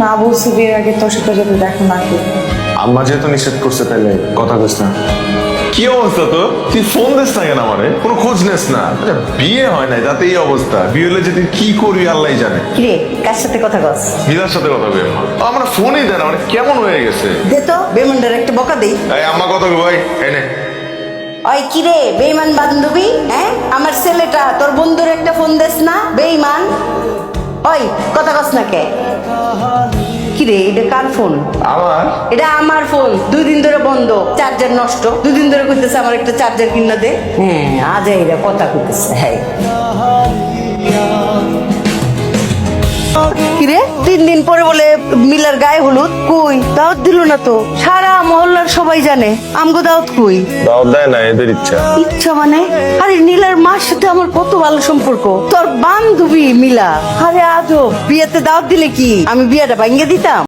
না বলছি বিয়ের আগে তোর সাথে যাতে দেখা না করি। আম্মা যেহেতু নিষেধ করছে তাইলে কথা কইস না। কি অবস্থা তো? তুই ফোন দিস না কেন আমারে? কোনো খোঁজ নেস না। আচ্ছা, বিয়ে হয় নাই তাতে এই অবস্থা। বিয়ে হলে যে তুই কি করবি আল্লাহই জানে। কিরে কার সাথে কথা কস? মিলার সাথে কথা কই আম্মা। আমার ফোনই দেন, মানে কেমন হয়ে গেছে। দে তো বেমন্ডার একটা বকা দেই। এই আম্মা কথা কই ভাই, এই নে। ওই কিরে বেইমান বান্ধবী, হ্যাঁ আমার ছেলেটা তোর বন্ধুর একটা ফোন দেস না বেইমান। ওই কথা কস না কে? কিরে এটা কার ফোন? আমার এটা আমার ফোন, 2 দিন ধরে বন্ধ, চার্জার নষ্ট। 2 দিন ধরে কইতেছে আমার একটা চার্জার কিনা দে। হ্যাঁ আজ এরা কথা কইতেছে। হ্যাঁ কিরে 3 দিন পরে বলে মিলার গায়ে হলুদ কই? দাওয়াত দিল না তো। সারা মহল্লার সবাই জানে আমগো দাওয়াত কই? দাওয়াত দেয় না, এদের ইচ্ছা। ইচ্ছা মানে? আরে নীলার মার সাথে আমার কত ভালো সম্পর্ক, তোর বান্ধবী মিলা। আরে আজব, বিয়েতে দাওয়াত দিলে কি আমি বিয়েটা ভাঙিয়ে দিতাম?